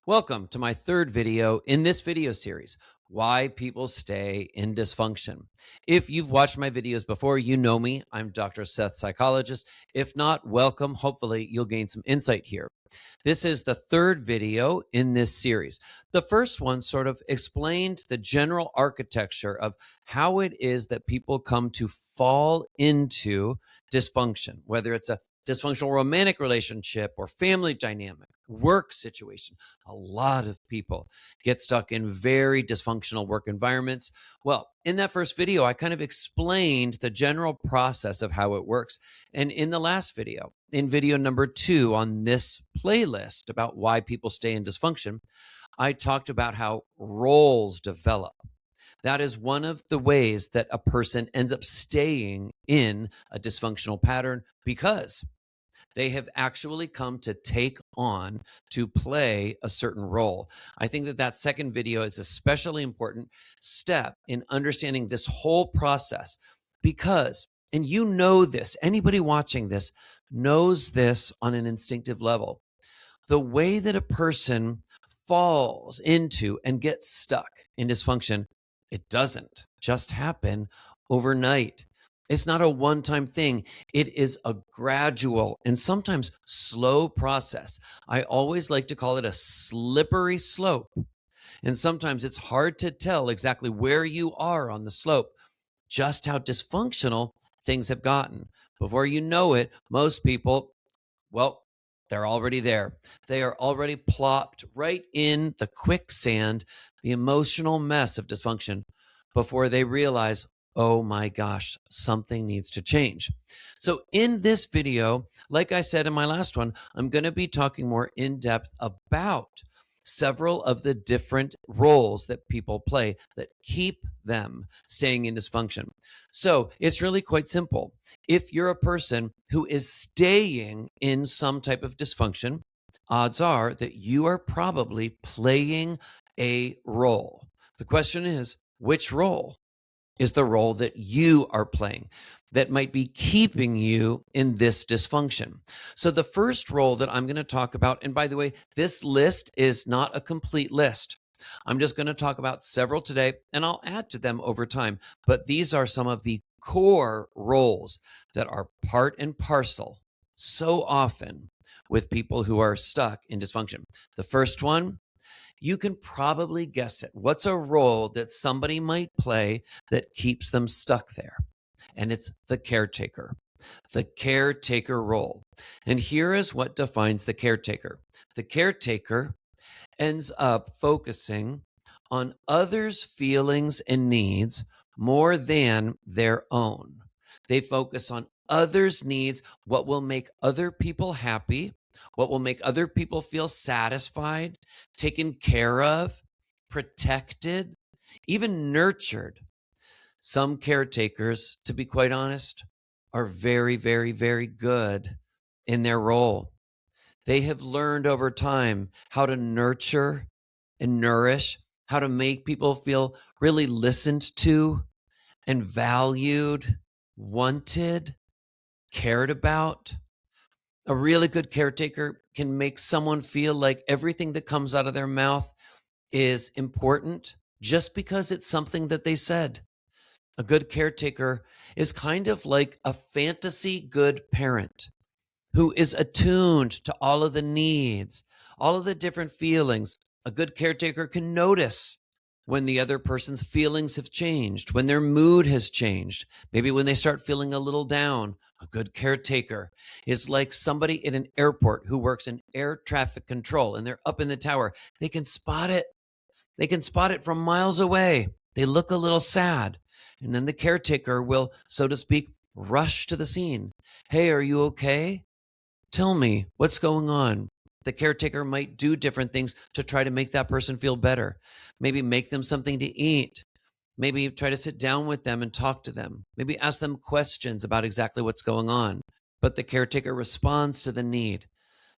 Welcome to my third video in this video series, Why People Stay in Dysfunction. If you've watched my videos before, you know me. I'm Dr. Seth, psychologist. If not, welcome. Hopefully, you'll gain some insight here. This is the third video in this series. The first one sort of explained the general architecture of how it is that people come to fall into dysfunction, whether it's a dysfunctional romantic relationship or family dynamic, work situation. A lot of people get stuck in very dysfunctional work environments. Well, in that first video, I kind of explained the general process of how it works. And in the last video, in video number 2 on this playlist about why people stay in dysfunction, I talked about how roles develop. That is one of the ways that a person ends up staying in a dysfunctional pattern because they have actually come to take on to play a certain role. I think that second video is a especially important step in understanding this whole process because, and you know this, anybody watching this knows this on an instinctive level. The way that a person falls into and gets stuck in dysfunction, it doesn't just happen overnight. It's not a one-time thing. It is a gradual and sometimes slow process. I always like to call it a slippery slope. And sometimes it's hard to tell exactly where you are on the slope, just how dysfunctional things have gotten. Before you know it, most people, well, they're already there. They are already plopped right in the quicksand, the emotional mess of dysfunction before they realize, oh my gosh, something needs to change. So in this video, like I said in my last one, I'm going to be talking more in depth about several of the different roles that people play that keep them staying in dysfunction. So it's really quite simple. If you're a person who is staying in some type of dysfunction, odds are that you are probably playing a role. The question is, which role is the role that you are playing that might be keeping you in this dysfunction? So the first role that I'm going to talk about, and by the way, this list is not a complete list. I'm just going to talk about several today, and I'll add to them over time. But these are some of the core roles that are part and parcel so often with people who are stuck in dysfunction. The first one, you can probably guess it. What's a role that somebody might play that keeps them stuck there? And it's the caretaker role. And here is what defines the caretaker. The caretaker ends up focusing on others' feelings and needs more than their own. They focus on others' needs, what will make other people happy, what will make other people feel satisfied, taken care of, protected, even nurtured. Some caretakers, to be quite honest, are very, very, very good in their role. They have learned over time how to nurture and nourish, how to make people feel really listened to and valued, wanted, cared about. A really good caretaker can make someone feel like everything that comes out of their mouth is important just because it's something that they said. A good caretaker is kind of like a fantasy good parent who is attuned to all of the needs, all of the different feelings. A good caretaker can notice when the other person's feelings have changed, when their mood has changed, maybe when they start feeling a little down. A good caretaker is like somebody in an airport who works in air traffic control and they're up in the tower. They can spot it. They can spot it from miles away. They look a little sad. And then the caretaker will, so to speak, rush to the scene. Hey, are you okay? Tell me, what's going on? The caretaker might do different things to try to make that person feel better. Maybe make them something to eat. Maybe try to sit down with them and talk to them. Maybe ask them questions about exactly what's going on. But the caretaker responds to the need.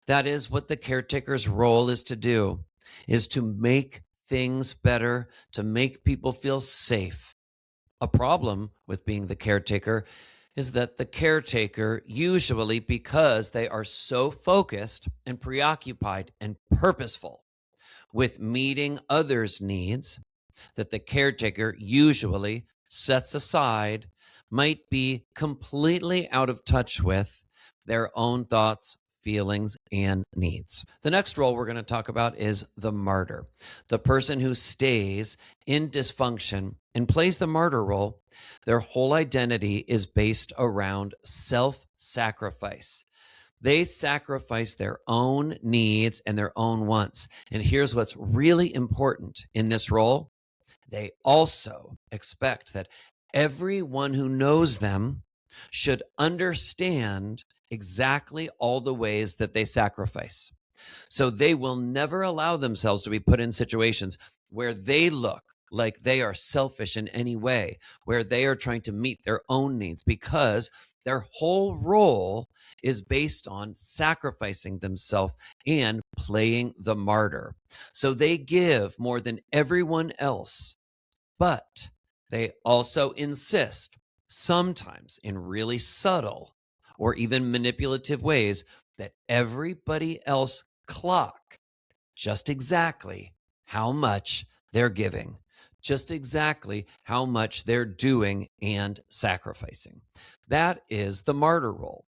That is what the caretaker's role is to do, is to make things better, to make people feel safe. A problem with being the caretaker is that the caretaker, usually because they are so focused and preoccupied and purposeful with meeting others' needs that the caretaker usually sets aside might be completely out of touch with their own thoughts, feelings, and needs. The next role we're going to talk about is the martyr, the person who stays in dysfunction and plays the martyr role. Their whole identity is based around self sacrifice. They sacrifice their own needs and their own wants. And here's what's really important in this role: they also expect that everyone who knows them should understand exactly all the ways that they sacrifice. So they will never allow themselves to be put in situations where they look like they are selfish in any way, where they are trying to meet their own needs, because their whole role is based on sacrificing themselves and playing the martyr. So they give more than everyone else, but they also insist, sometimes in really subtle or even manipulative ways, that everybody else clock just exactly how much they're giving, just exactly how much they're doing and sacrificing. That is the martyr role.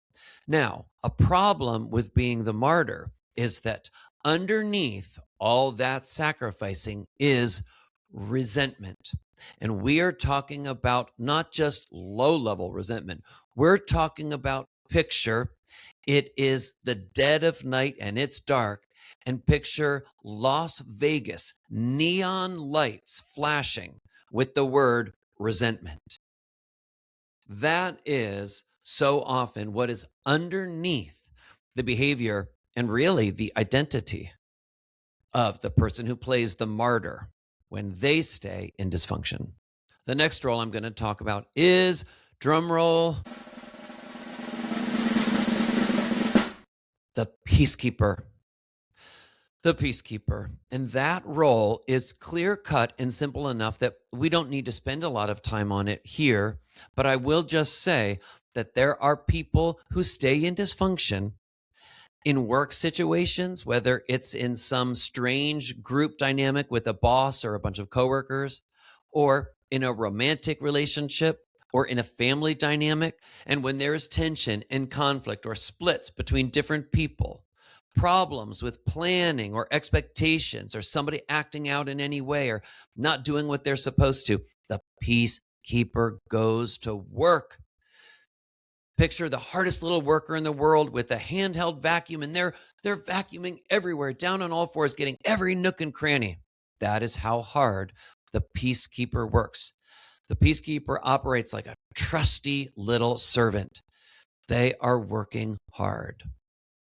Now, a problem with being the martyr is that underneath all that sacrificing is resentment. And we are talking about not just low level resentment, we're talking about picture it is the dead of night and it's dark, and picture Las Vegas, neon lights flashing with the word resentment. That is so often what is underneath the behavior and really the identity of the person who plays the martyr when they stay in dysfunction. The next role I'm going to talk about is, drum roll, the peacekeeper. The peacekeeper. And that role is clear cut and simple enough that we don't need to spend a lot of time on it here. But I will just say that there are people who stay in dysfunction in work situations, whether it's in some strange group dynamic with a boss or a bunch of coworkers, or in a romantic relationship, or in a family dynamic. And when there is tension and conflict or splits between different people, problems with planning or expectations, or somebody acting out in any way or not doing what they're supposed to, the peacekeeper goes to work. Picture the hardest little worker in the world with a handheld vacuum, and they're vacuuming everywhere, down on all fours, getting every nook and cranny. That is how hard the peacekeeper works. The peacekeeper operates like a trusty little servant. They are working hard.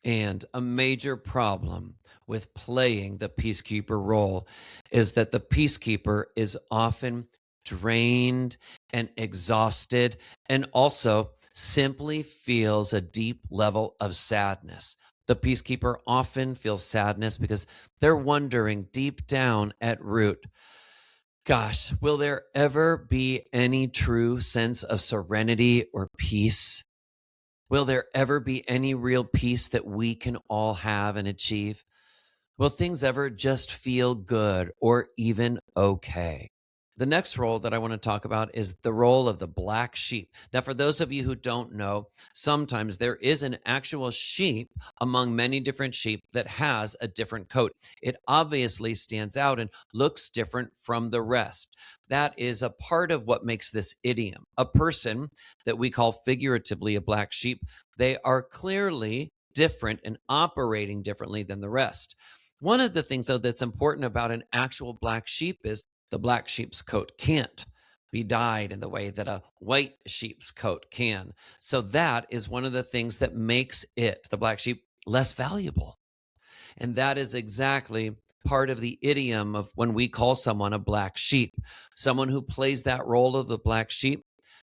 And a major problem with playing the peacekeeper role is that the peacekeeper is often drained and exhausted, and also simply feels a deep level of sadness. The peacekeeper often feels sadness because they're wondering deep down at root, gosh, will there ever be any true sense of serenity or peace? Will there ever be any real peace that we can all have and achieve? Will things ever just feel good or even okay? The next role that I want to talk about is the role of the black sheep. Now, for those of you who don't know, sometimes there is an actual sheep among many different sheep that has a different coat. It obviously stands out and looks different from the rest. That is a part of what makes this idiom. A person that we call figuratively a black sheep, they are clearly different and operating differently than the rest. One of the things, though, that's important about an actual black sheep is the black sheep's coat can't be dyed in the way that a white sheep's coat can. So that is one of the things that makes it, the black sheep, less valuable. And that is exactly part of the idiom of when we call someone a black sheep. Someone who plays that role of the black sheep,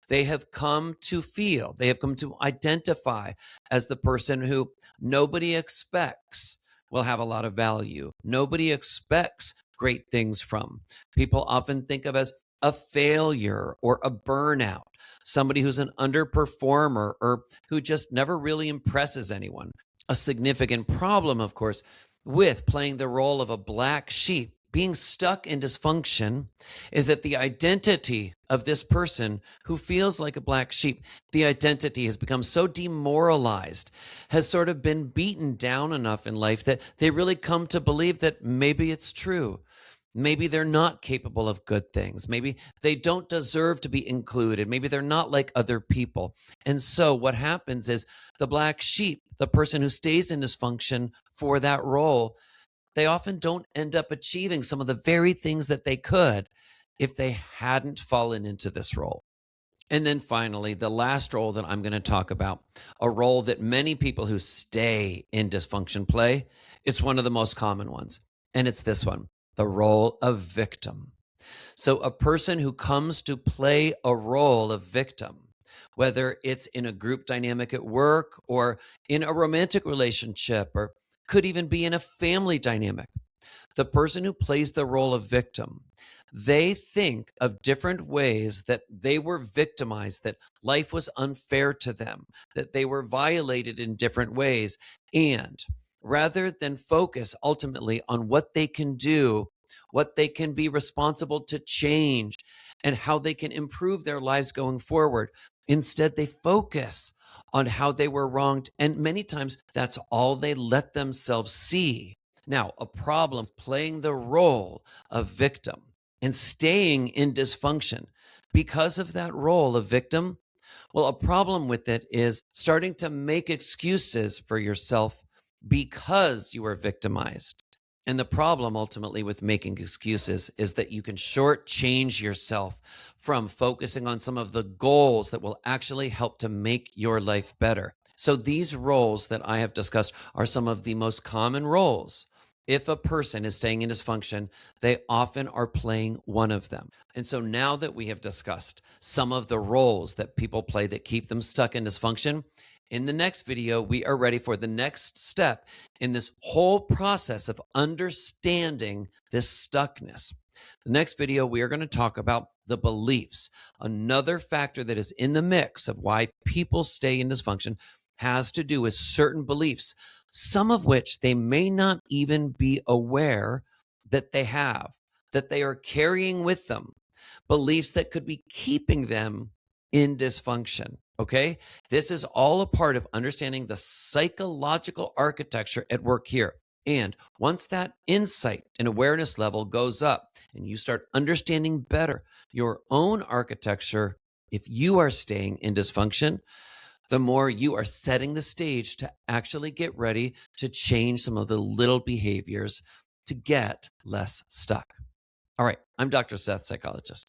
they have come to feel, they have come to identify as the person who nobody expects will have a lot of value. Nobody expects great things from. People often think of as a failure or a burnout, somebody who's an underperformer or who just never really impresses anyone. A significant problem, of course, with playing the role of a black sheep, being stuck in dysfunction, is that the identity of this person who feels like a black sheep, the identity has become so demoralized, has sort of been beaten down enough in life that they really come to believe that maybe it's true. Maybe they're not capable of good things. Maybe they don't deserve to be included. Maybe they're not like other people. And so what happens is the black sheep, the person who stays in dysfunction for that role, they often don't end up achieving some of the very things that they could if they hadn't fallen into this role. And then finally, the last role that I'm going to talk about, a role that many people who stay in dysfunction play, it's one of the most common ones. And it's this one, the role of victim. So a person who comes to play a role of victim, whether it's in a group dynamic at work or in a romantic relationship, or could even be in a family dynamic, the person who plays the role of victim, they think of different ways that they were victimized, that life was unfair to them, that they were violated in different ways. And rather than focus ultimately on what they can do, what they can be responsible to change, and how they can improve their lives going forward, instead they focus on how they were wronged. And many times that's all they let themselves see. Now, a problem playing the role of victim and staying in dysfunction because of that role of victim, well, a problem with it is starting to make excuses for yourself because you were victimized. And the problem ultimately with making excuses is that you can shortchange yourself from focusing on some of the goals that will actually help to make your life better. So these roles that I have discussed are some of the most common roles. If a person is staying in dysfunction, they often are playing one of them. And so now that we have discussed some of the roles that people play that keep them stuck in dysfunction, in the next video, we are ready for the next step in this whole process of understanding this stuckness. The next video, we are going to talk about the beliefs. Another factor that is in the mix of why people stay in dysfunction has to do with certain beliefs, some of which they may not even be aware that they have, that they are carrying with them, beliefs that could be keeping them in dysfunction. Okay? This is all a part of understanding the psychological architecture at work here. And once that insight and awareness level goes up and you start understanding better your own architecture, if you are staying in dysfunction, the more you are setting the stage to actually get ready to change some of the little behaviors to get less stuck. All right, I'm Dr. Seth, psychologist.